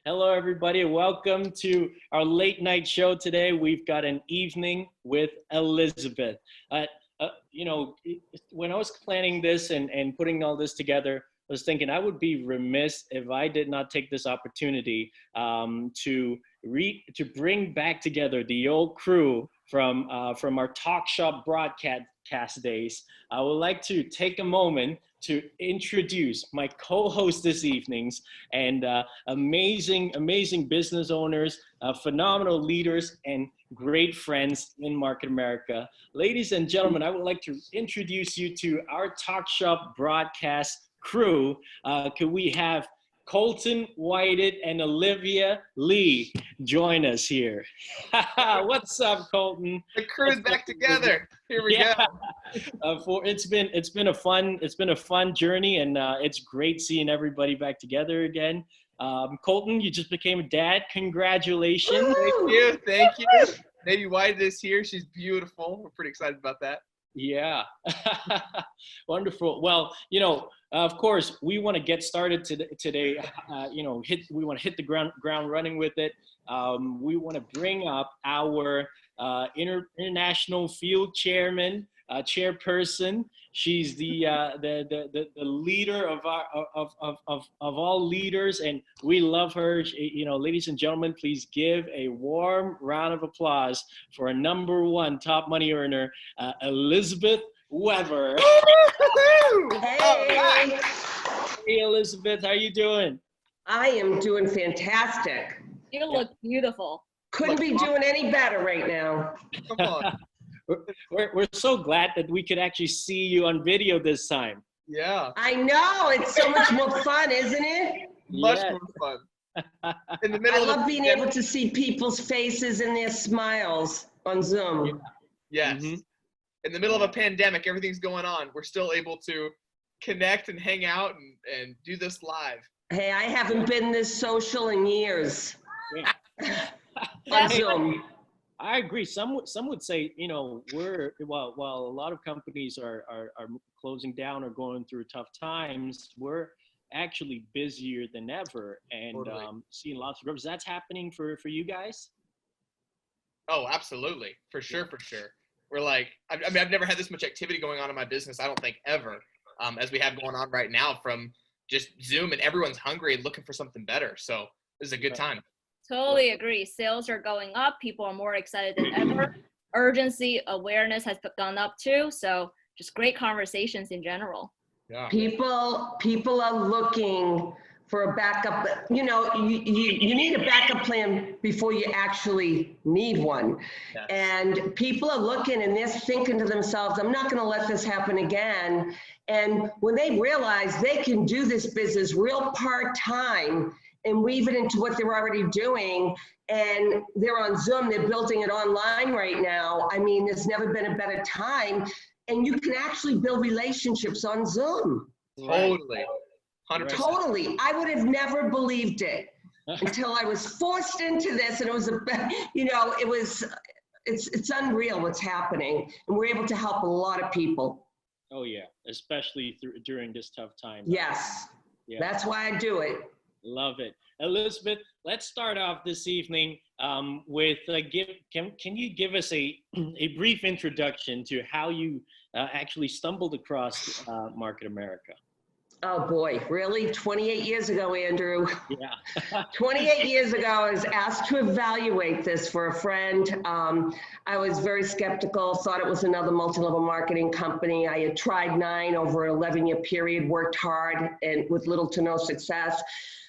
Hello, everybody. Welcome to our late night show today. We've got an evening with Elizabeth. You know, when I was planning this and putting all this together, I was thinking I would be remiss if I did not take this opportunity to bring back together the old crew from our talk shop broadcast days. I would like to take a moment to introduce my co-host this evening's and amazing business owners, phenomenal leaders, and great friends in Market America. Ladies and gentlemen, I would like to introduce you to our talk shop broadcast crew. Could we have Colton Whited and Olivia Lee join us here? What's up, Colton? The crew's back together. Here we go. It's been a fun journey, and it's great seeing everybody back together again. Colton, you just became a dad. Congratulations! Thank you. Baby White is here. She's beautiful. We're pretty excited about that. Yeah, wonderful. Well, you know, of course, we want to get started today. We want to hit the ground running with it. We want to bring up our international field chairperson. She's the leader of all leaders, and we love her. You know, ladies and gentlemen, please give a warm round of applause for a #1 top money earner, Elizabeth Weber. Hey. Hey, Elizabeth, how you doing? I am doing fantastic. You look beautiful. Couldn't be doing any better right now. Come on. We're so glad that we could actually see you on video this time. Yeah. I know. It's so much more fun, isn't it? Much more fun. In the middle I love being able to see people's faces and their smiles on Zoom. Yeah. Yes. Mm-hmm. In the middle of a pandemic, everything's going on. We're still able to connect and hang out and do this live. Hey, I haven't been this social in years. Yeah. On Zoom. I agree. Some would say, you know, while a lot of companies are closing down or going through tough times, we're actually busier than ever, and totally. Seeing lots of groups. That's happening for you guys. Oh, absolutely, for sure. We're like, I mean, I've never had this much activity going on in my business. I don't think ever, as we have going on right now from just Zoom, and everyone's hungry and looking for something better. So this is a good time. Totally agree. Sales are going up. People are more excited than ever. Urgency, awareness has gone up too. So just great conversations in general. Yeah. People are looking for a backup. You know, you need a backup plan before you actually need one. Yes. And people are looking and they're thinking to themselves, I'm not going to let this happen again. And when they realize they can do this business real part-time and weave it into what they're already doing, and they're on Zoom, they're building it online right now. I mean, there's never been a better time, and you can actually build relationships on Zoom. Totally. 100%. Totally. I would have never believed it until I was forced into this, and it was it's unreal what's happening, and we're able to help a lot of people. Oh yeah, especially during this tough time. Yes. Yeah. That's why I do it. Love it. Elizabeth, let's start off this evening with can you give us a brief introduction to how you actually stumbled across Market America? Oh boy, really? 28 years ago, Andrew. Yeah. 28 years ago, I was asked to evaluate this for a friend. I was very skeptical, thought it was another multi-level marketing company. I had tried 9 over an 11-year period, worked hard and with little to no success.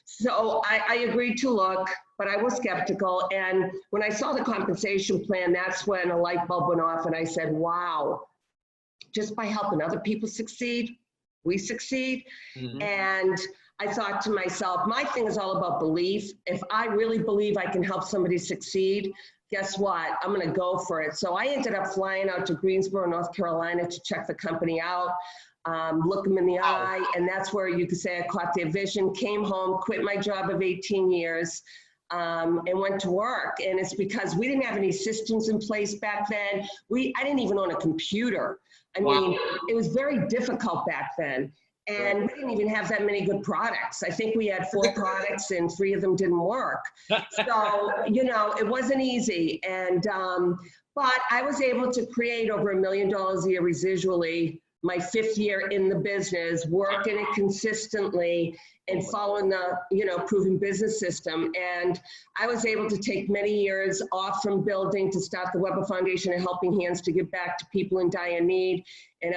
So I agreed to look, but I was skeptical. And when I saw the compensation plan, that's when a light bulb went off and I said, wow, just by helping other people succeed, we succeed. Mm-hmm. And I thought to myself, my thing is all about belief. If I really believe I can help somebody succeed, guess what? I'm going to go for it. So I ended up flying out to Greensboro, North Carolina to check the company out. Look them in the eye, and that's where you could say I caught their vision, came home, quit my job of 18 years, and went to work. And it's because we didn't have any systems in place back then. I didn't even own a computer. I mean, it was very difficult back then. And we didn't even have that many good products. I think we had 4 products and 3 of them didn't work. So, you know, it wasn't easy. And, but I was able to create over $1 million a year residually, my 5th year in the business, working it consistently and following the, you know, proven business system. And I was able to take many years off from building to start the Weber Foundation and Helping Hands to give back to people in dire need. And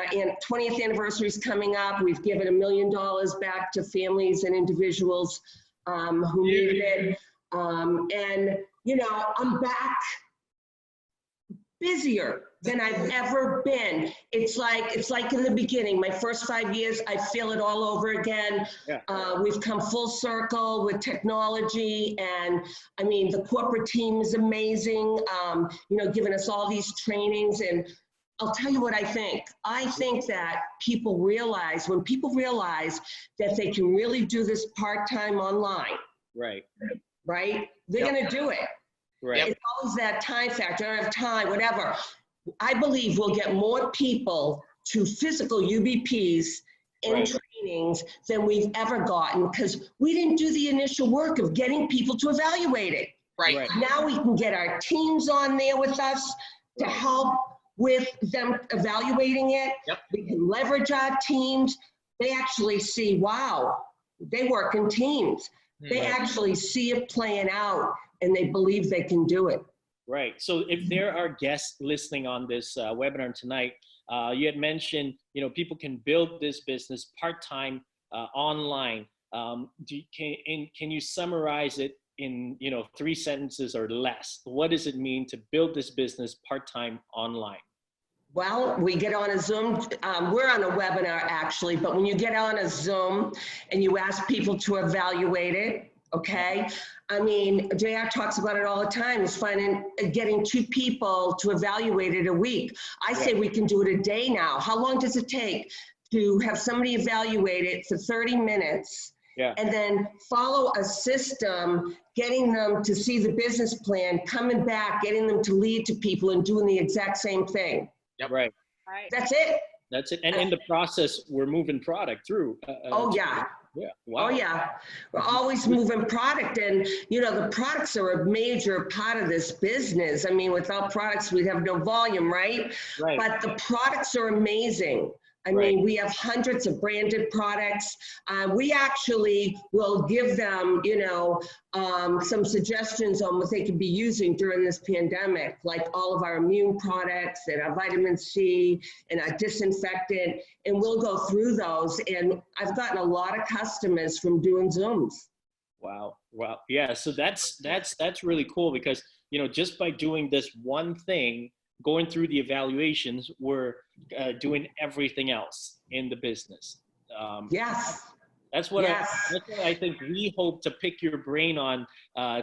20th anniversary is coming up. We've given $1 million back to families and individuals who needed it. And, you know, I'm back busier than I've ever been. It's like in the beginning, my first 5 years, I feel it all over again. Yeah. We've come full circle with technology, and I mean, the corporate team is amazing, you know, giving us all these trainings. And I'll tell you what I think. I think that people realize, when people realize that they can really do this part-time online, right, they're gonna do it. Right. It's always that time factor. I don't have time, whatever. I believe we'll get more people to physical UBPs in trainings than we've ever gotten, because we didn't do the initial work of getting people to evaluate it. Right. Now we can get our teams on there with us to help with them evaluating it. Yep. We can leverage our teams. They actually see, wow, they work in teams. They actually see it playing out, and they believe they can do it. Right. So if there are guests listening on this webinar tonight, you had mentioned, you know, people can build this business part-time online. Can you summarize it in, you know, 3 sentences or less? What does it mean to build this business part-time online? Well, we get on a Zoom, we're on a webinar actually, but when you get on a Zoom and you ask people to evaluate it, okay? I mean, JR talks about it all the time, is getting 2 people to evaluate it a week. I say we can do it a day now. How long does it take to have somebody evaluate it for 30 minutes? Yeah. And then follow a system, getting them to see the business plan, coming back, getting them to lead to people and doing the exact same thing. Yep. Right. That's it. That's it. And in the process, we're moving product through. Oh, yeah. Yeah. Wow. Oh, yeah. We're always moving product. And, you know, the products are a major part of this business. I mean, without products, we'd have no volume, right? Right. But the products are amazing. I mean, we have hundreds of branded products. We actually will give them, you know, some suggestions on what they could be using during this pandemic, like all of our immune products and our vitamin C and our disinfectant, and we'll go through those. And I've gotten a lot of customers from doing Zooms. Wow. Wow. Yeah. So that's really cool, because, you know, just by doing this one thing, going through the evaluations, we're doing everything else in the business. Yes. That's what I think we hope to pick your brain on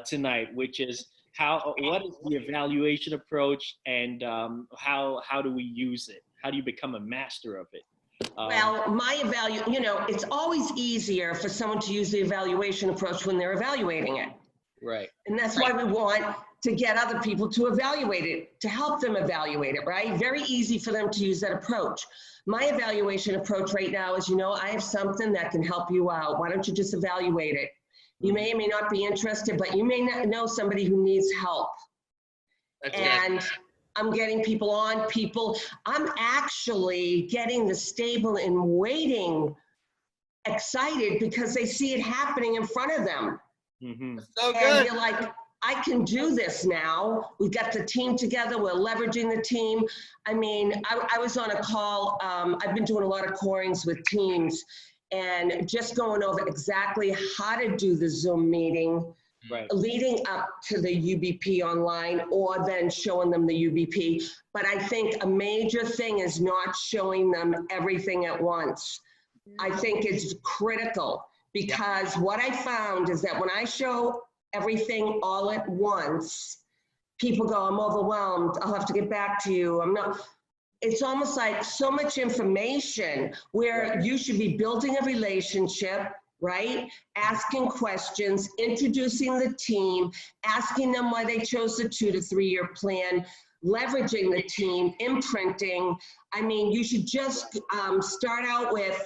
tonight, which is what is the evaluation approach, and how do we use it? How do you become a master of it? Well, you know, it's always easier for someone to use the evaluation approach when they're evaluating it. Right. And that's why we want to get other people to evaluate it, to help them evaluate it, right? Very easy for them to use that approach. My evaluation approach right now is, you know, I have something that can help you out. Why don't you just evaluate it? You may or may not be interested, but you may not know somebody who needs help. And I'm getting people on people. I'm actually getting the stable and waiting excited because they see it happening in front of them. Mm-hmm. So good. And they're like, I can do this now. We've got the team together. We're leveraging the team. I mean, I was on a call. I've been doing a lot of corings with teams and just going over exactly how to do the Zoom meeting, leading up to the UBP online, or then showing them the UBP. But I think a major thing is not showing them everything at once. I think it's critical, because what I found is that when I show everything all at once, people go, I'm overwhelmed, I'll have to get back to you, I'm not. It's almost like so much information where you should be building a relationship, right? Asking questions, introducing the team, asking them why they chose the 2 to 3 year plan, leveraging the team, imprinting. I mean, you should just start out with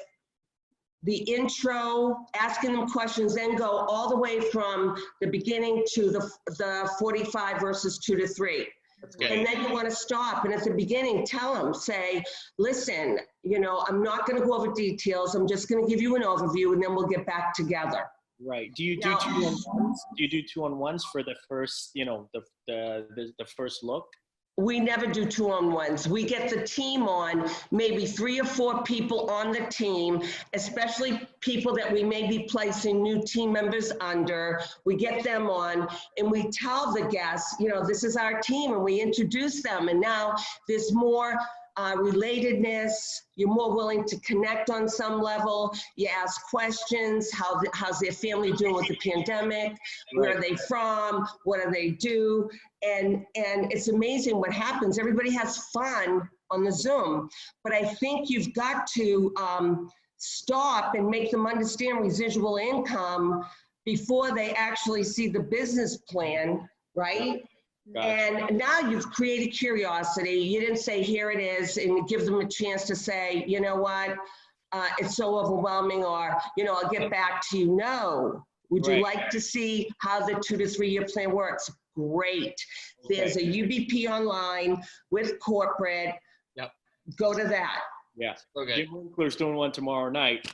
the intro, asking them questions, then go all the way from the beginning to the 45 verses 2 to 3. That's good. And then you want to stop. And at the beginning, tell them, say, listen, you know, I'm not going to go over details. I'm just going to give you an overview and then we'll get back together. Right. Do you do Now- 2-on-1s? Do you do 2-on-1s for the first, you know, the first look? We never do 2-on-1s. We get the team on, maybe 3 or 4 people on the team, especially people that we may be placing new team members under. We get them on and we tell the guests, you know, this is our team, and we introduce them. And now there's more relatedness. You're more willing to connect on some level. You ask questions. How's their family doing with the pandemic? Where are they from? What do they do? And it's amazing what happens. Everybody has fun on the Zoom, but I think you've got to stop and make them understand residual income before they actually see the business plan, right? Gotcha. And now you've created curiosity. You didn't say, here it is, and give them a chance to say, you know what, it's so overwhelming, or, you know, I'll get back to you. No. Would you Right. like to see how the 2 to 3 year plan works? Great. There's a UBP online with corporate. Yep. Go to that. Yeah. Okay. Jim Winkler's doing one tomorrow night.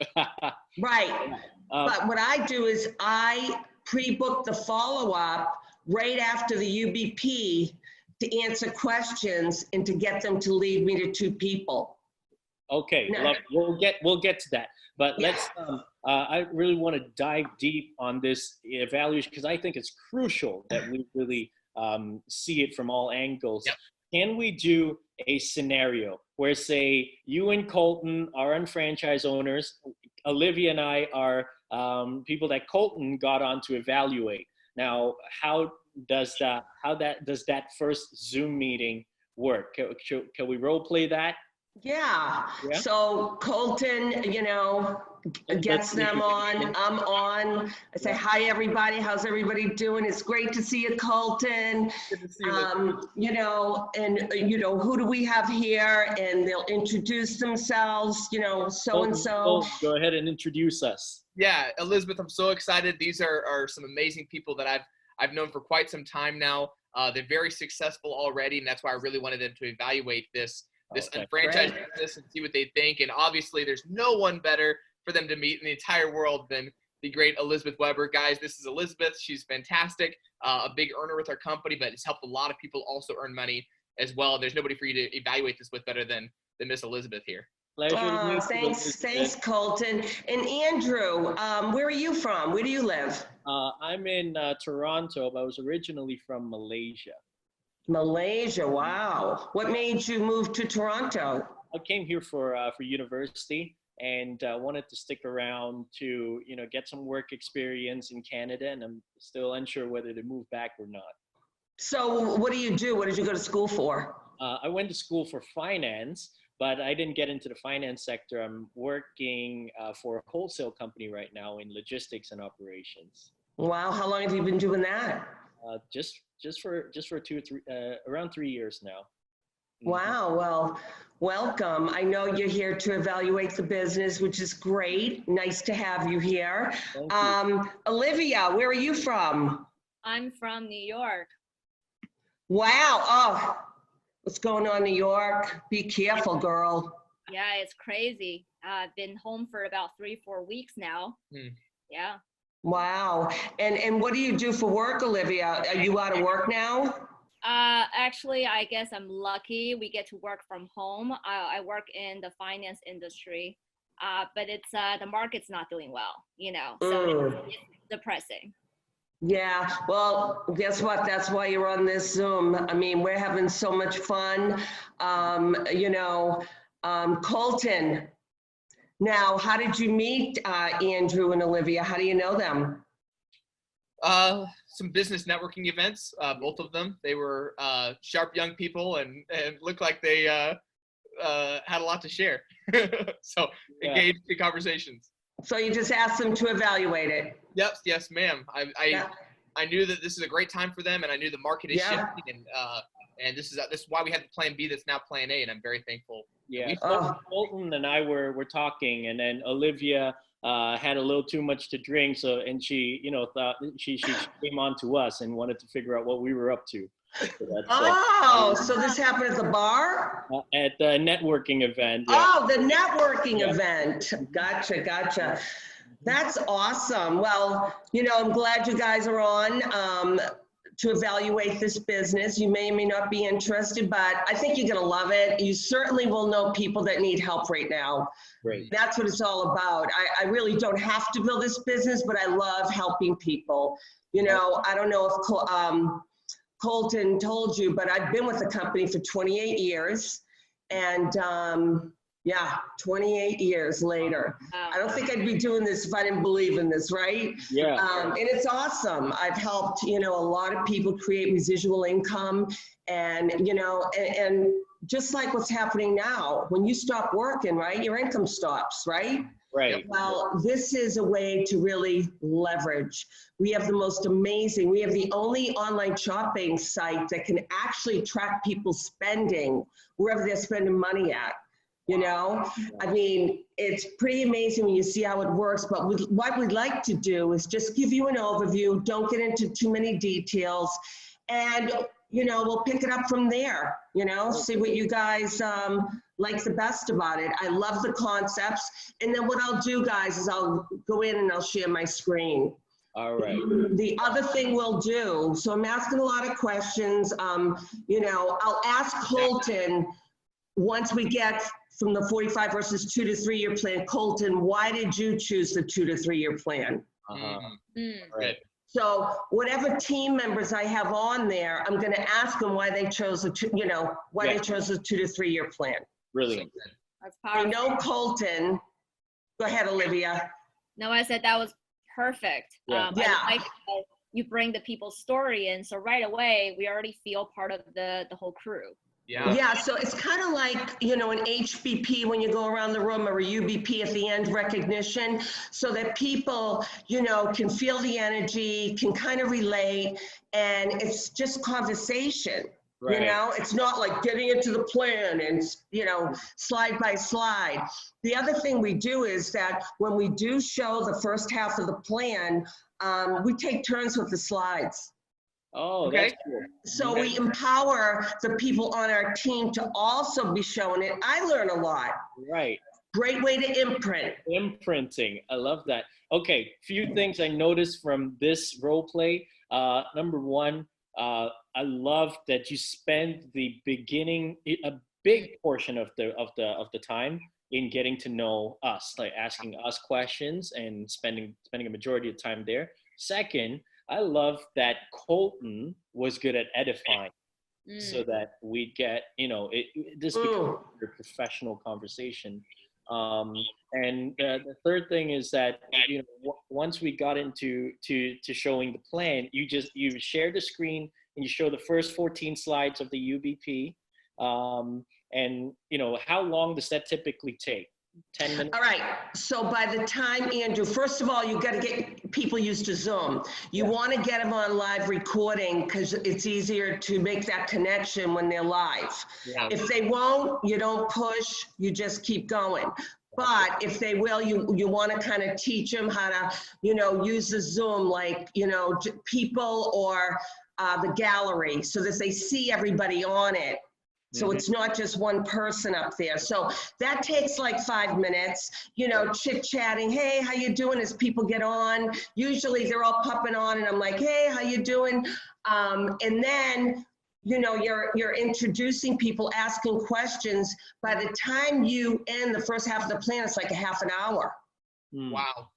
Right. But what I do is I pre-book the follow-up right after the UBP to answer questions and to get them to lead me to 2 people. Okay, No. we'll get to that. But Yeah. let's. I really want to dive deep on this evaluation because I think it's crucial that we really see it from all angles. Yep. Can we do a scenario where, say, you and Colton are unfranchised owners, Olivia and I are people that Colton got on to evaluate. Now, how does that first Zoom meeting work? Can we role play that? Yeah. Yeah. So Colton, you know, gets them on. I'm on. I say, hi, everybody. How's everybody doing? It's great to see you, Colton. Good to see you. You know, and, you know, who do we have here? And they'll introduce themselves, you know, so-and-so. Colton, go ahead and introduce us. Yeah, Elizabeth, I'm so excited. These are some amazing people that I've known for quite some time now. They're very successful already, and that's why I really wanted them to evaluate this Okay, unfranchised great. business and see what they think. And obviously, there's no one better for them to meet in the entire world than the great Elizabeth Weber. Guys, this is Elizabeth. She's fantastic, a big earner with our company, but it's helped a lot of people also earn money as well. There's nobody for you to evaluate this with better than Miss Elizabeth here. Pleasure to meet you, Thanks, Colton. And Andrew, where are you from? Where do you live? I'm in Toronto, but I was originally from Malaysia. Malaysia, wow. What made you move to Toronto? I came here for university and wanted to stick around to, you know, get some work experience in Canada, and I'm still unsure whether to move back or not. So what do you do? What did you go to school for? I went to school for finance, but I didn't get into the finance sector. I'm working for a wholesale company right now in logistics and operations. Wow, how long have you been doing that? Just for 2 or 3 around 3 years now. Wow, well, welcome. I know you're here to evaluate the business, which is great. Nice to have you here. Thank you. Olivia, where are you from? I'm from New York. Wow, oh, what's going on, New York? Be careful, girl. Yeah, it's crazy. I've been home for about 3-4 weeks now. Yeah. Wow, and what do you do for work, Olivia? Are you out of work now? Actually, I guess I'm lucky. We get to work from home. I work in the finance industry, but it's the market's not doing well, you know, so it's depressing. Yeah, well, guess what? That's why you're on this Zoom. I mean, we're having so much fun. You know, Colton, now, how did you meet Andrew and Olivia? How do you know them? Some business networking events, both of them. They were sharp young people and looked like they had a lot to share. So engaged in conversations. So you just asked them to evaluate it? Yep, yes, ma'am. I knew that this is a great time for them, and I knew the market is shifting, and this is why we had the plan B that's now plan A, and I'm very thankful. Yeah, Colton and I were talking, and then Olivia had a little too much to drink. So, and she, thought she came on to us and wanted to figure out what we were up to. So so this happened at the bar? At the networking event. Yeah. Oh, the networking event. Gotcha. That's awesome. Well, I'm glad you guys are on to evaluate this business. You may or may not be interested, but I think you're going to love it. You certainly will know people that need help right now. Great. That's what it's all about. I really don't have to build this business, but I love helping people. I don't know if Colton told you, but I've been with the company for 28 years. And 28 years later. Wow. I don't think I'd be doing this if I didn't believe in this, right? Yeah. And it's awesome. I've helped, a lot of people create residual income and just like what's happening now, when you stop working, right, your income stops, right? Right. Well, this is a way to really leverage. We have the only online shopping site that can actually track people's spending wherever they're spending money at. I mean, it's pretty amazing when you see how it works, but what we'd like to do is just give you an overview, don't get into too many details, and, we'll pick it up from there, see what you guys like the best about it. I love the concepts, and then what I'll do, guys, is I'll go in and I'll share my screen. All right. The other thing we'll do, so I'm asking a lot of questions, I'll ask Colton, once we get from the 45 versus 2 to 3 year plan, Colton, why did you choose the 2 to 3 year plan? Good. So whatever team members I have on there, I'm going to ask them why they chose they chose the 2 to 3 year plan. Brilliant. That's I powerful. know Colton. Go ahead, Olivia. No, I said that was perfect. Yeah. I like how you bring the people's story in. So right away, we already feel part of the whole crew. Yeah. So it's kind of like, an HBP when you go around the room, or a UBP at the end, recognition, so that people, can feel the energy, can kind of relate, and it's just conversation. Right. It's not like getting into the plan and, slide by slide. The other thing we do is that when we do show the first half of the plan, we take turns with the slides. Oh, Okay. that's cool. So we empower the people on our team to also be showing it. I learn a lot. Right. Great way to imprint. Imprinting. I love that. Okay, few things I noticed from this role play. Number one, I love that you spend the beginning, a big portion of the time in getting to know us, like asking us questions and spending a majority of time there. Second, I love that Colton was good at edifying, so that we get, this becomes a professional conversation. And the third thing is that, once we got into showing the plan, you share the screen and you show the first 14 slides of the UBP. And how long does that typically take? 10 minutes? All right. So by the time, Andrew, first of all, you got to get people used to Zoom. You want to get them on live recording because it's easier to make that connection when they're live. Yeah. If they won't, you don't push, you just keep going. But if they will, you want to kind of teach them how to, use the Zoom, like, people or the gallery, so that they see everybody on it. So it's not just one person up there. So that takes like 5 minutes, chit-chatting. Hey, how you doing? As people get on, usually they're all popping on and I'm like, hey, how you doing? And then, you're introducing people, asking questions. By the time you end the first half of the plan, it's like a half an hour. Wow.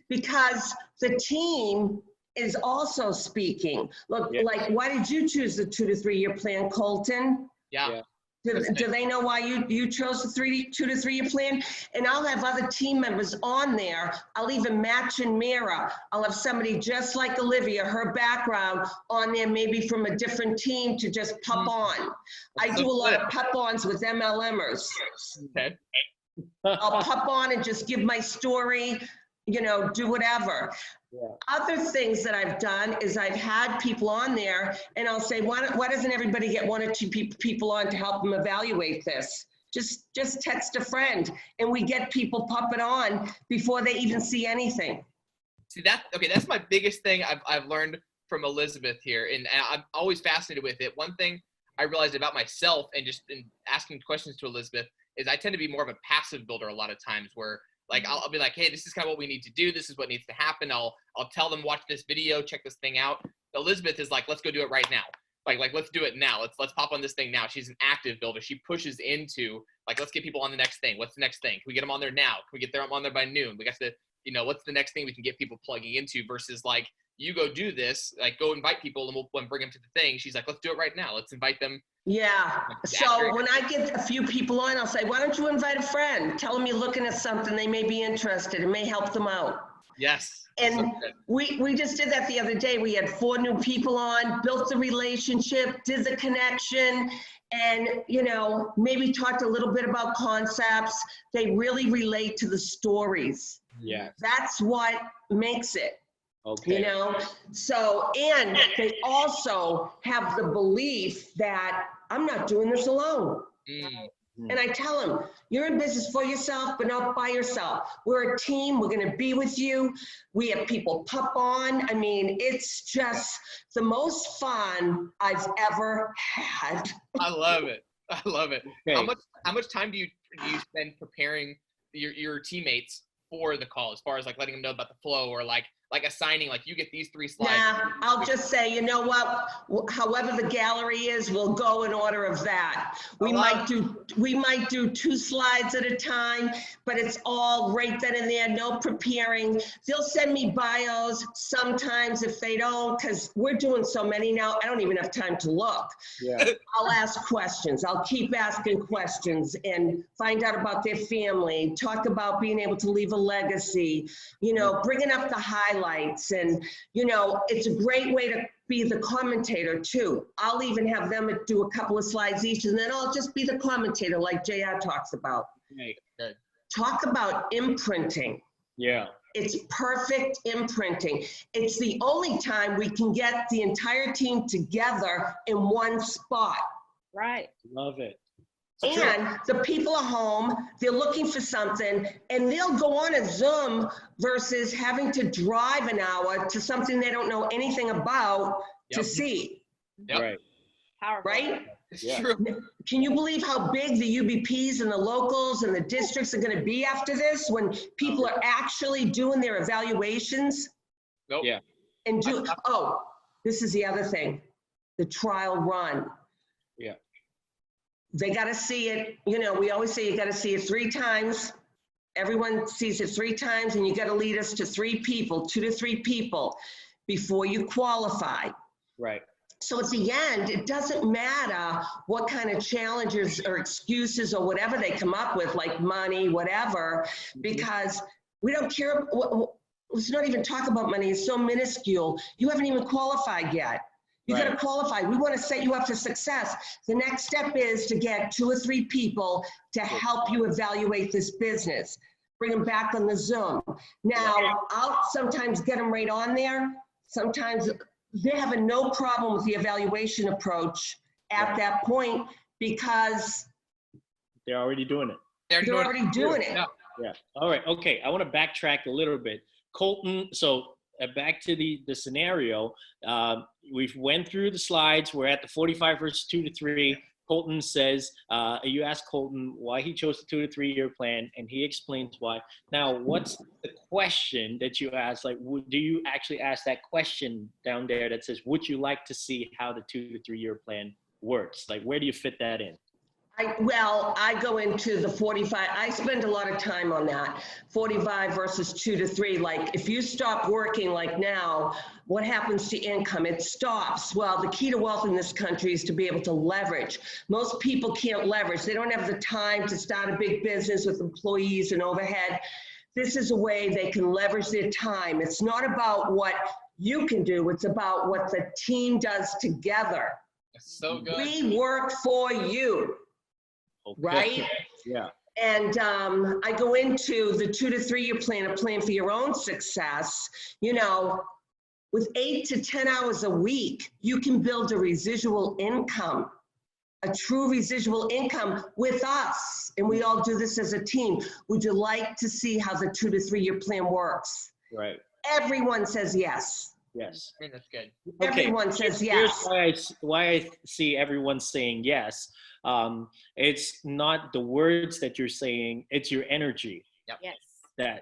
Because the team is also speaking. Look, like, why did you choose the 2 to 3 year plan, Colton? Yeah. Do they know why you chose the 2 to 3 year plan? And I'll have other team members on there. I'll even match and mirror. I'll have somebody just like Olivia, her background on there, maybe from a different team, to just pop on. I do a lot of pop ons with MLMers. Okay. I'll pop on and just give my story, do whatever. Yeah. Other things that I've done is I've had people on there and I'll say, why doesn't everybody get 1 or 2 people on to help them evaluate this? Just text a friend, and we get people popping on before they even see anything. See that's my biggest thing I've learned from Elizabeth here, and I'm always fascinated with it. One thing I realized about myself and just in asking questions to Elizabeth is I tend to be more of a passive builder a lot of times, where like I'll be like, hey, this is kind of what we need to do. This is what needs to happen. I'll tell them, watch this video, check this thing out. Elizabeth is like, let's go do it right now. Like let's do it now. Let's pop on this thing now. She's an active builder. She pushes into like, let's get people on the next thing. What's the next thing? Can we get them on there now? Can we get them on there by noon? We got to, what's the next thing we can get people plugging into versus like, you go do this, like go invite people and we'll bring them to the thing. She's like, let's do it right now. Let's invite them. Yeah. So when I get a few people on, I'll say, why don't you invite a friend? Tell them you're looking at something they may be interested. It may help them out. Yes. And so we just did that the other day. We had 4 new people on, built the relationship, did the connection, and, maybe talked a little bit about concepts. They really relate to the stories. Yeah. That's what makes it. Okay. So, and they also have the belief that I'm not doing this alone. And I tell them, you're in business for yourself, but not by yourself. We're a team. We're going to be with you. We have people pop on. I mean, it's just the most fun I've ever had. I love it. Okay. How much time do you spend preparing your teammates for the call, as far as like letting them know about the flow, or like assigning, like you get these 3 slides? Yeah, I'll just say, you know what, however the gallery is, we'll go in order of that. We might do 2 slides at a time, but it's all right then and there, no preparing. They'll send me bios sometimes. If they don't, because we're doing so many now, I don't even have time to look. Yeah. I'll ask questions. I'll keep asking questions and find out about their family, talk about being able to leave a legacy, bringing up the highlights. And, it's a great way to be the commentator too. I'll even have them do a couple of slides each, and then I'll just be the commentator like JR talks about. Okay. Good. Talk about imprinting. Yeah. It's perfect imprinting. It's the only time we can get the entire team together in one spot. Right. Love it. And the people at home, they're looking for something, and they'll go on a Zoom versus having to drive an hour to something they don't know anything about to see. Yep. Right. Powerful. Right? It's Yeah. true. Can you believe how big the UBPs and the locals and the districts are going to be after this, when people are actually doing their evaluations? Nope. Yeah. And this is the other thing, the trial run. Yeah. They got to see it. We always say you got to see it 3 times. Everyone sees it 3 times, and you got to lead us to 3 people, 2 to 3 people before you qualify. Right. So at the end, it doesn't matter what kind of challenges or excuses or whatever they come up with, like money, whatever, because we don't care. Let's not even talk about money. It's so minuscule. You haven't even qualified yet. You got to qualify. We want to set you up for success. The next step is to get 2 or 3 people to help you evaluate this business. Bring them back on the Zoom. Now, I'll sometimes get them right on there. Sometimes they're having no problem with the evaluation approach at that point, because They're already doing it. they're already doing it. Yeah. All right. Okay. I want to backtrack a little bit. Colton, so back to the scenario. We've went through the slides. We're at the 45 versus 2 to 3. Colton says, you asked Colton why he chose the 2 to 3 year plan, and he explains why. Now, what's the question that you asked? Like, do you actually ask that question down there that says, would you like to see how the 2 to 3 year plan works? Like, where do you fit that in? I go into the 45. I spend a lot of time on that. 45 versus 2 to 3. Like, if you stop working like now, what happens to income? It stops. Well, the key to wealth in this country is to be able to leverage. Most people can't leverage. They don't have the time to start a big business with employees and overhead. This is a way they can leverage their time. It's not about what you can do. It's about what the team does together. That's so good. We work for you. Okay. Right? Yeah. And I go into the 2 to 3 year plan, a plan for your own success. With 8 to 10 hours a week, you can build a residual income. a true residual income with us, and we all do this as a team. Would you like to see how the 2 to 3 year plan works? Right. Everyone says yes. Yes. I mean, that's good. Okay. Everyone says Here's yes. why I see everyone saying yes. It's not the words that you're saying; it's your energy. Yep. Yes.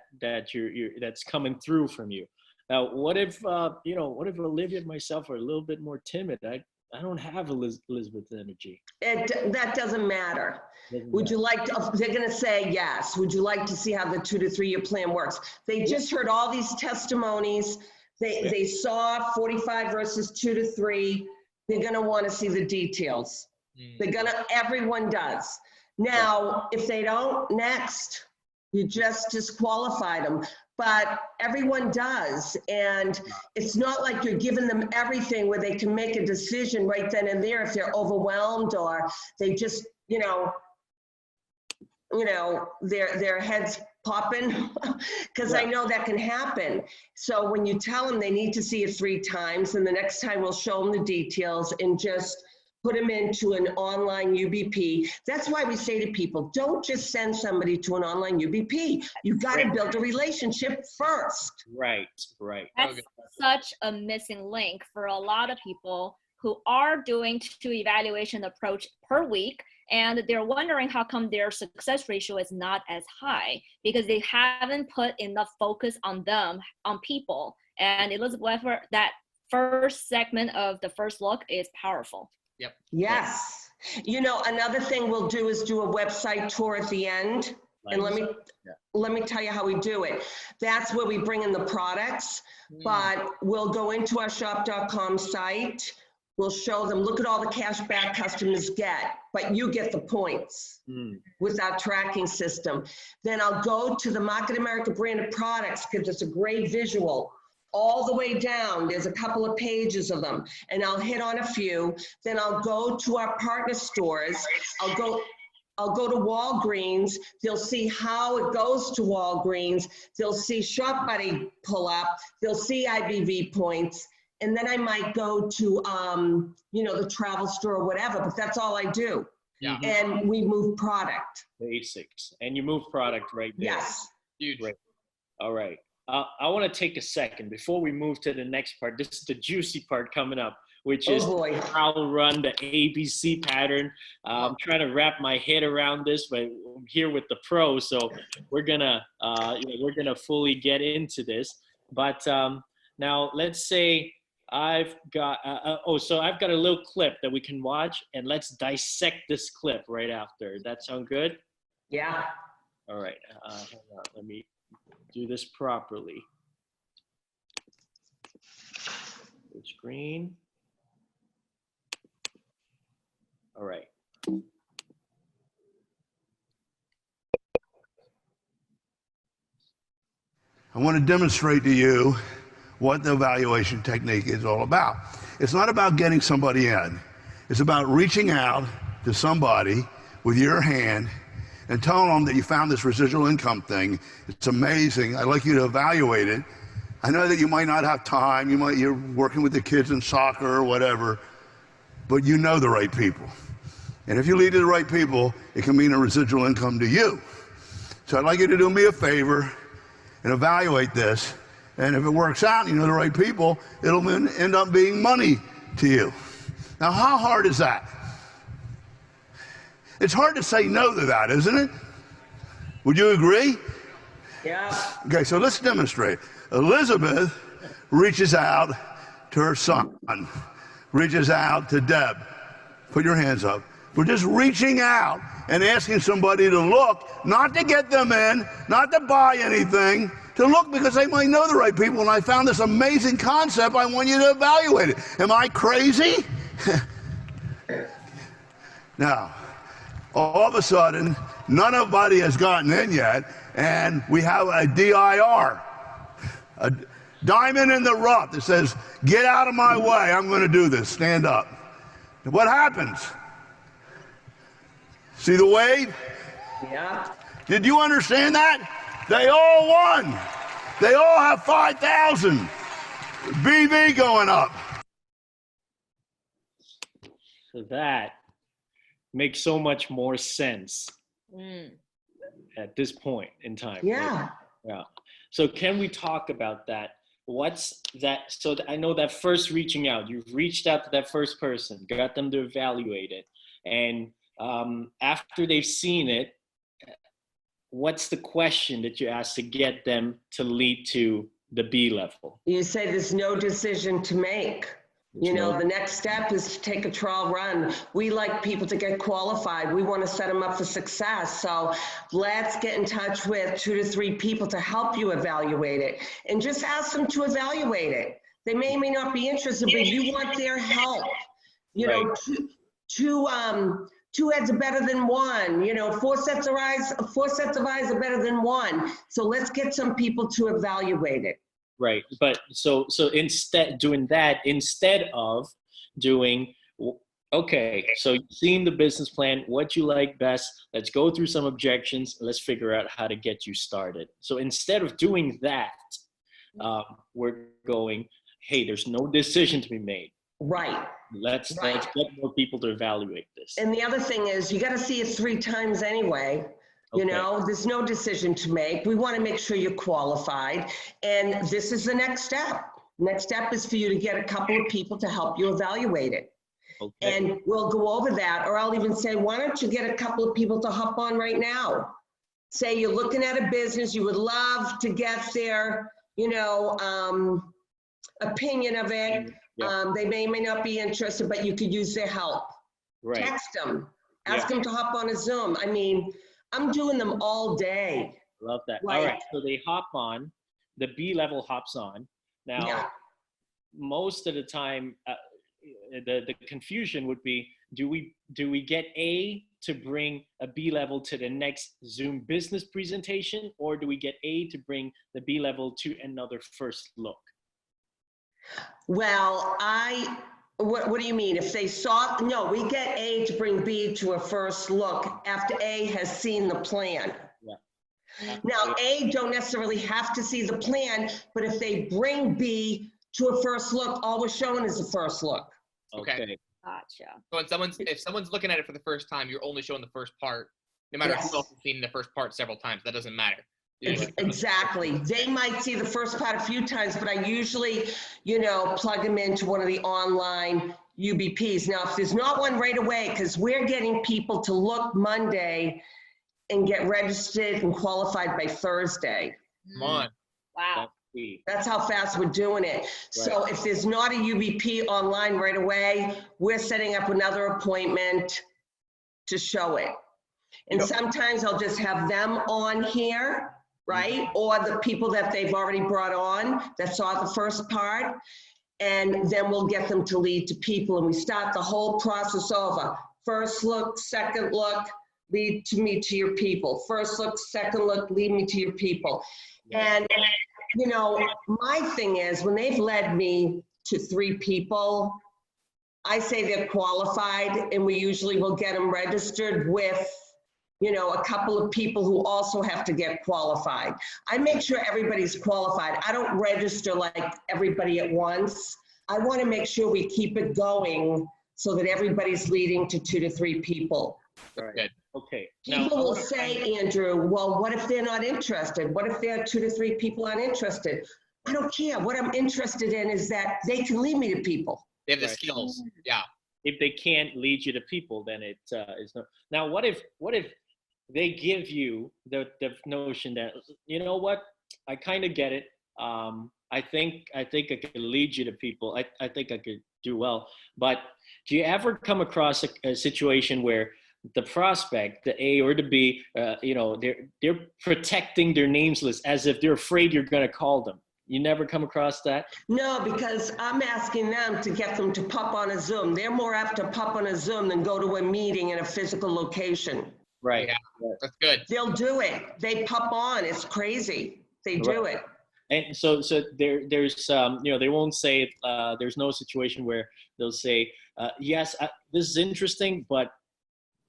That's coming through from you. Now, what if what if Olivia and myself are a little bit more timid? I don't have Elizabeth's energy. That doesn't matter. Doesn't Would you matter. like to, they're gonna say yes. Would you like to see how the 2 to 3 year plan works? They just heard all these testimonies. They saw 45 versus 2 to 3. They're gonna wanna see the details. Everyone does. Now, if they don't, next, you just disqualified them. But everyone does. And it's not like you're giving them everything where they can make a decision right then and there if they're overwhelmed or they just, their heads popping, because I know that can happen. So when you tell them they need to see it 3 times, and the next time we'll show them the details and just put them into an online UBP. That's why we say to people, don't just send somebody to an online UBP. You got to build a relationship first. Right. That's such a missing link for a lot of people who are doing 2 evaluation approach per week, and they're wondering how come their success ratio is not as high, because they haven't put enough focus on them, on people. And Elizabeth, that first segment of the first look is powerful. Yep. Yes. Another thing we'll do is do a website tour at the end. And let me tell you how we do it. That's where we bring in the products, but we'll go into our shop.com site. We'll show them, look at all the cash back customers get, but you get the points with our tracking system. Then I'll go to the Market America branded products, because it's a great visual. All the way down, there's a couple of pages of them, and I'll hit on a few. Then I'll go to our partner stores. I'll go to Walgreens. They'll see how it goes to Walgreens. They'll see Shop Buddy pull up. They'll see IBV points. And then I might go to, the travel store or whatever, but that's all I do. Yeah. And we move product. Basics. And you move product right there. Yes. Huge. Right. All right. I want to take a second before we move to the next part. This is the juicy part coming up, which is how to run the ABC pattern. I'm trying to wrap my head around this, but I'm here with the pros, so we're gonna fully get into this. But now let's say I've got I've got a little clip that we can watch, and let's dissect this clip right after. That sound good? Yeah. All right. Hold on. Let me do this properly. Full screen. All right. I want to demonstrate to you what the evaluation technique is all about. It's not about getting somebody in. It's about reaching out to somebody with your hand and telling them that you found this residual income thing. It's amazing. I'd like you to evaluate it. I know that you might not have time. You're working with the kids in soccer or whatever, but you know the right people. And if you lead to the right people, it can mean a residual income to you. So I'd like you to do me a favor and evaluate this. And if it works out and you know the right people, it'll end up being money to you. Now, how hard is that? It's hard to say no to that, isn't it? Would you agree? Yeah. Okay, so let's demonstrate. Elizabeth reaches out to her son, reaches out to Deb. Put your hands up. We're just reaching out and asking somebody to look, not to get them in, not to buy anything, to look because they might know the right people. And I found this amazing concept. I want you to evaluate it. Am I crazy? Now, all of a sudden, nobody has gotten in yet, and we have a DIR, a diamond in the rough that says, get out of my way, I'm going to do this, stand up. What happens? See the wave? Yeah. Did you understand that? They all won. They all have 5,000. BB going up. So that makes so much more sense Mm. at this point in time. Yeah. Right? Yeah. So can we talk about that? What's that? So I know that first reaching out, you've reached out to that first person, got them to evaluate it. And after they've seen it, what's the question that you ask to get them to lead to the B level? You say there's no decision to make. You know, the next step is to take a trial run. We like people to get qualified. We want to set them up for success. So let's get in touch with 2 to 3 people to help you evaluate it, and just ask them to evaluate it. They may or may not be interested, but you want their help. You know, two heads are better than one. You know, four sets of eyes are better than one. So let's get some people to evaluate it. Right, but so instead of doing, okay, so you've seen the business plan, what you like best, let's go through some objections, let's figure out how to get you started. So instead of doing that, we're going, hey, there's no decision to be made. Right. Let's get more people to evaluate this. And the other thing is, you got to see it 3 times anyway. You know, there's no decision to make. We want to make sure you're qualified. And this is the next step. Next step is for you to get a couple of people to help you evaluate it. Okay. And we'll go over that, or I'll even say, why don't you get a couple of people to hop on right now? Say you're looking at a business, you would love to get their, you know, opinion of it. Yeah. They may or may not be interested, but you could use their help. Right. Text them, ask them to hop on a Zoom. I mean, I'm doing them all day. Love that. Like, all right, so they hop on, the B level hops on. Now, most of the time, the confusion would be, do we get A to bring a B level to the next Zoom business presentation, or do we get A to bring the B level to another first look? Well, what do you mean? If they saw, no, we get A to bring B to a first look after A has seen the plan. Yeah. Now, A don't necessarily have to see the plan, but if they bring B to a first look, all we're showing is the first look. Okay. Gotcha. So if someone's looking at it for the first time, you're only showing the first part, no matter who else has seen the first part several times. That doesn't matter. Exactly. They might see the first part a few times, but I usually, you know, plug them into one of the online UBPs. Now, if there's not one right away, because we're getting people to look Monday and get registered and qualified by Thursday. Come on. Wow. That's how fast we're doing it. Right. So if there's not a UBP online right away, we're setting up another appointment to show it. And sometimes I'll just have them on here, right? Or the people that they've already brought on that saw the first part, and then we'll get them to lead to people, and we start the whole process over. First look, second look, lead me to your people. First look, second look, lead me to your people. And, you know, my thing is, when they've led me to 3 people, I say they're qualified, and we usually will get them registered with, you know, a couple of people who also have to get qualified. I make sure everybody's qualified. I don't register like everybody at once. I want to make sure we keep it going so that everybody's leading to 2 to 3 people. Good. Okay. People will say, Andrew, well, what if they're not interested? What if there are 2 to 3 people aren't interested? I don't care. What I'm interested in is that they can lead me to people. They have the skills. Yeah. If they can't lead you to people, then it is not. Now, what if they give you the notion that, you know what, I kind of get it. I think I could lead you to people. I think I could do well. But do you ever come across a situation where the prospect, the A or the B, you know, they're protecting their names list as if they're afraid you're going to call them? You never come across that? No, because I'm asking them to get them to pop on a Zoom. They're more apt to pop on a Zoom than go to a meeting in a physical location. Right. Yeah, that's good. They'll do it. They pop on. It's crazy. They do it. And so there's you know, they won't say there's no situation where they'll say yes, this is interesting, but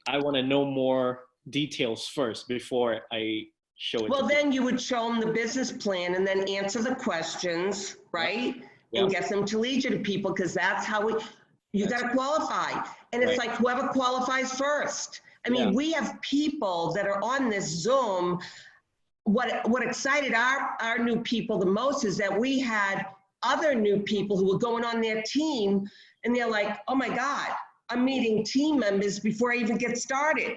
I want to know more details first before I show it. Well, then you would show them the business plan and then answer the questions, right? And get them to lead you to people, because that's how You got to qualify. And it's like whoever qualifies first. I mean, we have people that are on this Zoom. What excited our new people the most is that we had other new people who were going on their team, and they're like, oh my God, I'm meeting team members before I even get started.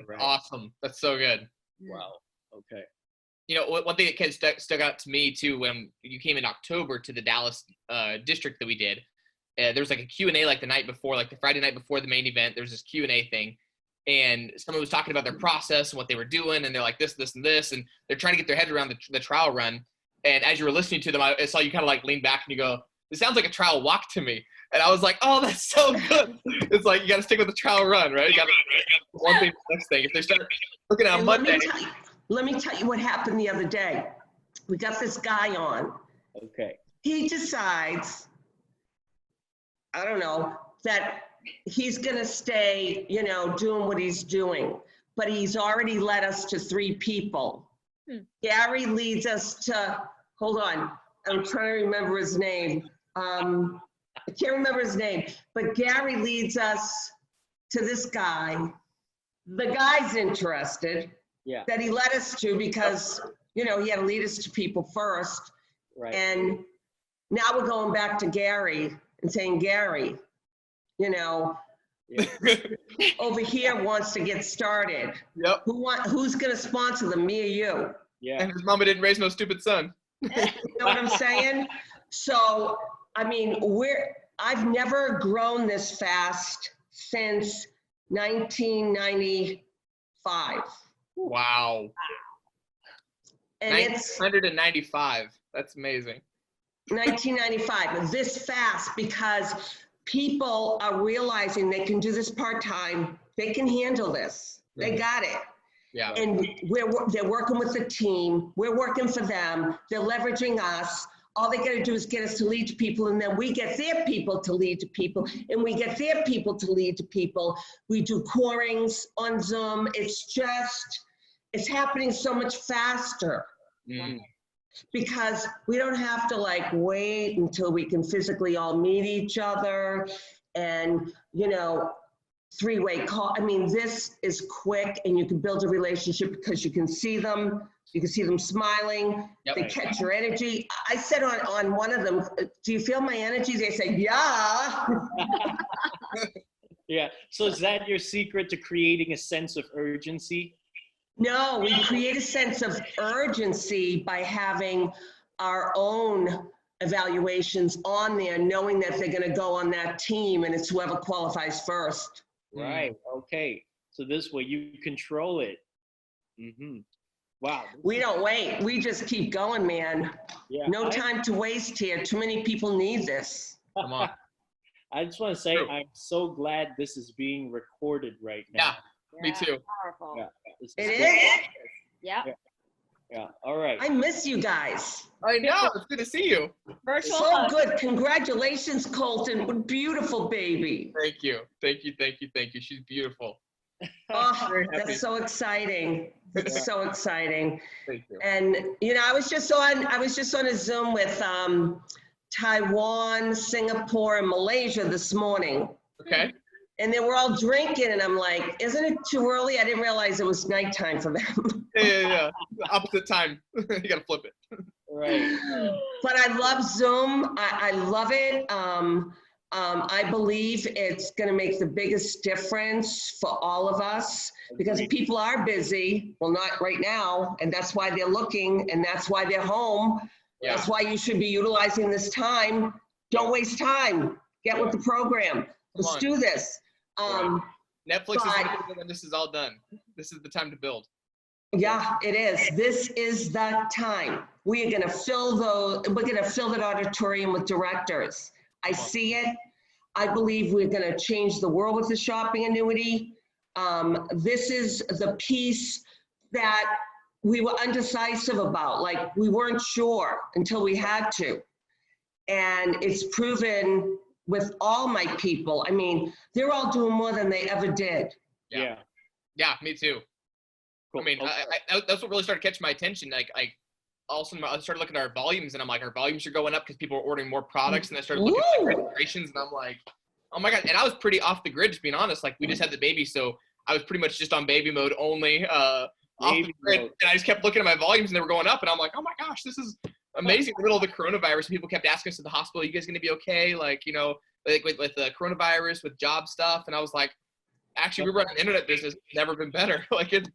Right. Awesome. That's so good. Wow. Okay. You know, one thing that kind of stuck out to me too, when you came in October to the Dallas district that we did, there was like a Q&A like the night before, like the Friday night before the main event, there was this Q&A thing. And someone was talking about their process and what they were doing. And they're like this, this, and this. And they're trying to get their head around the trial run. And as you were listening to them, I saw you kind of like lean back and you go, "This sounds like a trial walk to me." And I was like, "Oh, that's so good." It's like, you got to stick with the trial run, right? You got to one thing, next thing. If they start looking at Monday. Let me tell you what happened the other day. We got this guy on. Okay. He decides, I don't know, that he's going to stay, you know, doing what he's doing. But he's already led us to 3 people. Gary leads us to, hold on, I'm trying to remember his name. I can't remember his name, but Gary leads us to this guy. The guy's interested that he led us to because, you know, he had to lead us to people first. Right. And now we're going back to Gary and saying, Gary, you know, over here wants to get started. Yep. Who's going to sponsor them, me or you? Yeah. And his mama didn't raise no stupid son. You know what I'm saying? So, I mean, I've never grown this fast since 1995. Wow. And it's 195. That's amazing. 1995, this fast, because people are realizing they can do this part-time. They can handle this. They got it. Yeah. And they're working with the team. We're working for them. They're leveraging us. All they got to do is get us to lead to people, and then we get their people to lead to people, and we get their people to lead to people. We do courings on Zoom. It's happening so much faster. Because we don't have to like wait until we can physically all meet each other and, you know, 3-way call. I mean, this is quick, and you can build a relationship because you can see them. You can see them smiling. Yep. They catch your energy. I said on one of them, "Do you feel my energy?" They said, "Yeah." Yeah. So is that your secret to creating a sense of urgency? No, we create a sense of urgency by having our own evaluations on there, knowing that they're going to go on that team, and it's whoever qualifies first. Right. Okay. So this way you control it. Wow. We don't wait. We just keep going, man. Yeah. No time to waste here. Too many people need this. Come on. I just want to say I'm so glad this is being recorded right now. Yeah, me too. Powerful. Yeah. It is. Yeah. Yeah. All right. I miss you guys. I know. It's good to see you. Virtual So hug. good. Congratulations, Colton. What a beautiful baby. Thank you. Thank you. Thank you. Thank you. She's beautiful. Oh, Very happy. that's so exciting. That's so exciting. Thank you. And you know, I was just on a Zoom with Taiwan, Singapore, and Malaysia this morning. Okay. And they were all drinking, and I'm like, isn't it too early? I didn't realize it was nighttime for them. Yeah. Opposite time. You gotta flip it. Right. But I love Zoom. I love it. I believe it's going to make the biggest difference for all of us because people are busy. Well, not right now, and that's why they're looking, and that's why they're home. Yeah. That's why you should be utilizing this time. Don't waste time. Get with the program. Let's do this. Netflix is over when this is all done. This is the time to build. Yeah, it is. This is the time. We are going to fill that auditorium with directors. I see it. I believe we're going to change the world with the shopping annuity. This is the piece that we were undecisive about. Like, we weren't sure until we had to. And it's proven with all my people. I mean, they're all doing more than they ever did. Yeah. Yeah, me too. Cool. I mean, Okay. that's what really started catching my attention. Like all of a sudden, I started looking at our volumes, and I'm like, our volumes are going up because people are ordering more products, and I started looking at registrations, and I'm like, Oh my God. And I was pretty off the grid, just being honest. Like we just had the baby. So I was pretty much just on baby mode only, off the grid. And I just kept looking at my volumes and they were going up. And I'm like, oh my gosh, this is amazing. In the middle of the coronavirus, people kept asking us at the hospital, you guys going to be okay? Like, you know, like with the coronavirus, with job stuff. And I was like, actually, we run an internet business. It's never been better. Like it's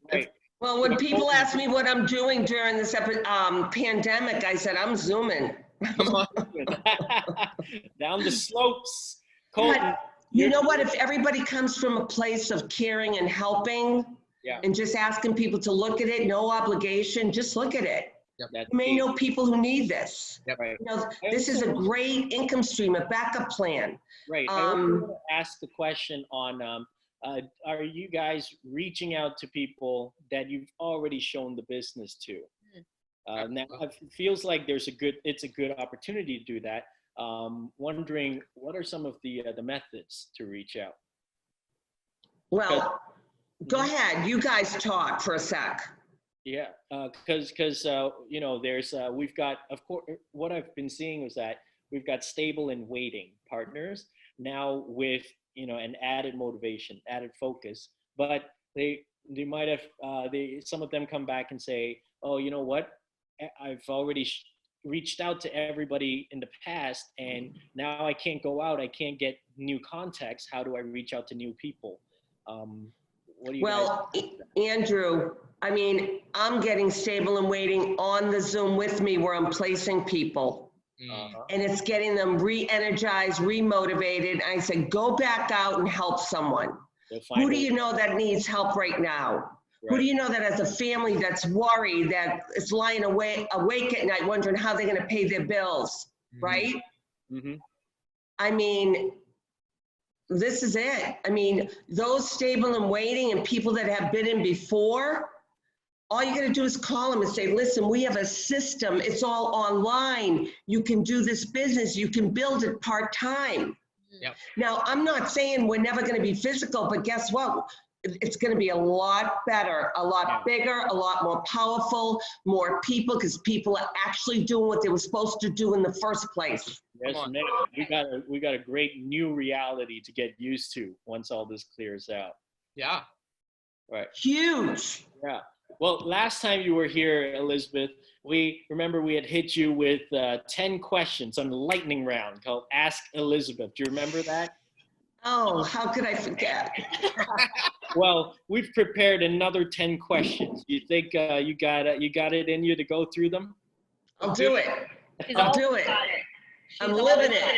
Well, when people ask me what I'm doing during this pandemic, I said, I'm Zooming. come on. Down the slopes. Colton, But you know what? If everybody comes from a place of caring and helping and just asking people to look at it, no obligation, just look at it. Yep. You may know people who need this. Yep. Right. You know, this is a great income stream, a backup plan. Right. I also want to ask the question on, are you guys reaching out to people that you've already shown the business to? Now it feels like it's a good opportunity to do that. Wondering what are some of the methods to reach out? Well, go ahead. You guys talk for a sec. Yeah, because you know, there's we've got, of course, what I've been seeing is that we've got stable and waiting partners now with, you know, an added motivation, added focus, but they might have some of them come back and say, oh, you know what, I've already reached out to everybody in the past and now I can't go out, I can't get new contacts. How do I reach out to new people? What do you guys? Andrew, I mean, I'm getting stable and waiting on the Zoom with me where I'm placing people. And it's getting them re-energized, re-motivated. I said, go back out and help someone. Who do you know that needs help right now? Right. Who do you know that has a family that's worried, that is lying awake at night wondering how they're going to pay their bills, right? I mean, this is it. I mean, those stable and waiting and people that have been in before, all you got to do is call them and say, listen, we have a system. It's all online. You can do this business. You can build it part-time. Yep. Now, I'm not saying we're never going to be physical, but guess what? It's going to be a lot better, a lot bigger, a lot more powerful, more people, because people are actually doing what they were supposed to do in the first place. Yes, ma'am. We got a great new reality to get used to once all this clears out. Yeah. Right. Huge. Yeah. Well, last time you were here, Elizabeth, we had hit you with 10 questions on the lightning round called Ask Elizabeth. Do you remember that? Oh, how could I forget? Well, we've prepared another 10 questions. You think you got it in you to go through them? I'll do it. I'll do it. I'm living it.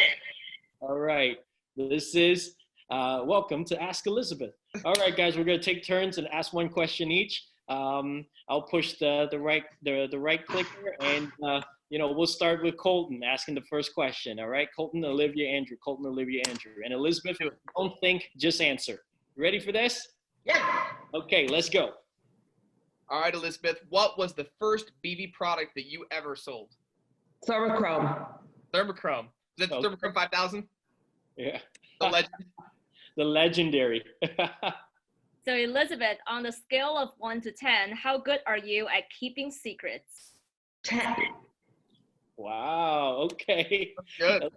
All right. This is welcome to Ask Elizabeth. All right, guys, we're going to take turns and ask one question each. I'll push the right clicker, and you know, we'll start with Colton asking the first question. All right, Colton, Olivia, Andrew. Colton, Olivia, Andrew, and Elizabeth. Don't think, just answer. Ready for this? Yeah. Okay, let's go. All right, Elizabeth. What was the first BB product that you ever sold? Thermochrome. Thermochrome. Is that the Thermochrome 5000? Yeah. The legend. The legendary. So Elizabeth, on the scale of 1 to 10, how good are you at keeping secrets? 10. Wow. Okay. Good.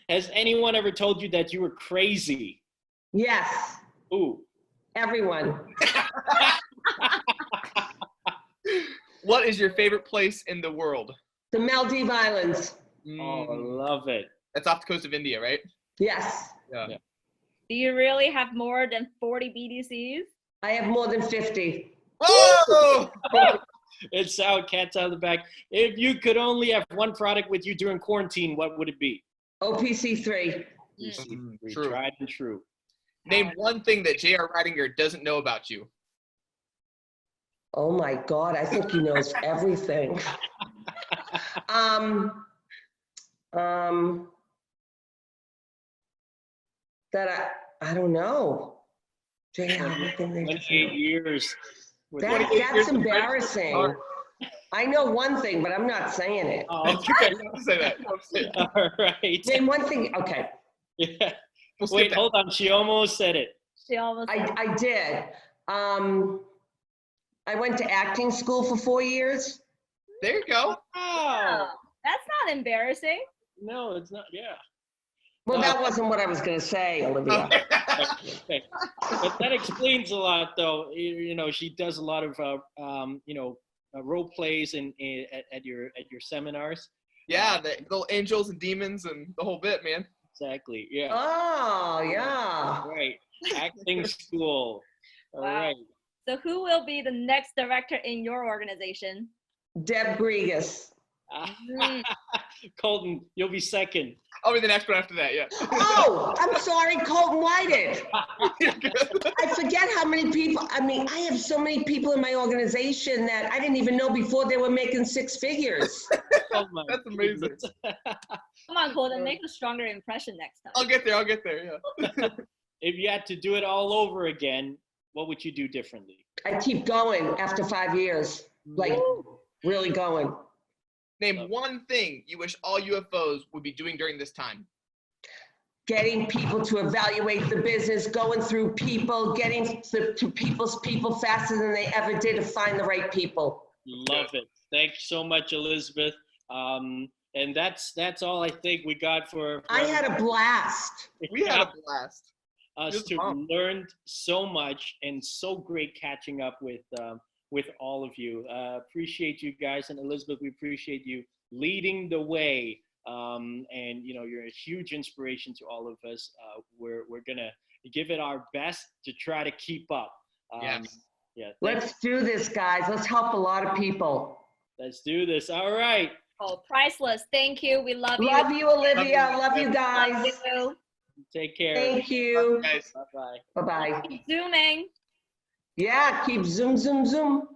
Has anyone ever told you that you were crazy? Yes. Ooh. Everyone. What is your favorite place in the world? The Maldives Islands. Oh, I love it. That's off the coast of India, right? Yes. Yeah. Do you really have more than 40 BDCs? I have more than 50. Oh! It's out, cat's out of the bag. If you could only have one product with you during quarantine, what would it be? OPC3. True. Tried and true. Name one thing that J.R. Ridinger doesn't know about you. Oh my God, I think he knows everything. That I don't know. 28 years. That's embarrassing. I know one thing, but I'm not saying it. Oh, okay. Don't say that. Don't say that. All right. Name one thing. Okay. Yeah. We'll Wait, hold on. She almost said it. She almost said I did. I went to acting school for 4 years. There you go. Oh. That's not embarrassing. No, it's not. Yeah. Well, that wasn't what I was going to say, Olivia. Okay. But that explains a lot, though. You know, she does a lot of role plays at your seminars. Yeah, the little angels and demons and the whole bit, man. Exactly. Yeah. Oh, yeah. Right. Acting school. All Wow. right. So who will be the next director in your organization? Deb Grigas. Mm. Colton, you'll be second. I'll be the next one after that, yeah. Oh, I'm sorry, Colton Whited. You're good. I forget how many people, I mean, I have so many people in my organization that I didn't even know before they were making six figures. Oh my That's amazing. goodness. Come on, Colton, make a stronger impression next time. I'll get there, yeah. If you had to do it all over again, what would you do differently? I keep going after 5 years, like really going. Name one thing you wish all UFOs would be doing during this time. Getting people to evaluate the business, going through people, getting to people's people faster than they ever did to find the right people. Love it. Thank you so much, Elizabeth. And that's all I think we got for I had a blast. We had a blast. us to learned so much, and so great catching up with all of you. Appreciate you guys, and Elizabeth, we appreciate you leading the way. And you know, you're a huge inspiration to all of us. We're gonna give it our best to try to keep up. Yes. Yeah. Let's do this, guys. Let's help a lot of people. Let's do this. All right. Oh, priceless. Thank you. We love you. Love you, Olivia. Love you guys. Love you. Take care. Thank you. Guys. Bye-bye. Bye-bye. Keep zooming. Yeah, keep zoom, zoom, zoom.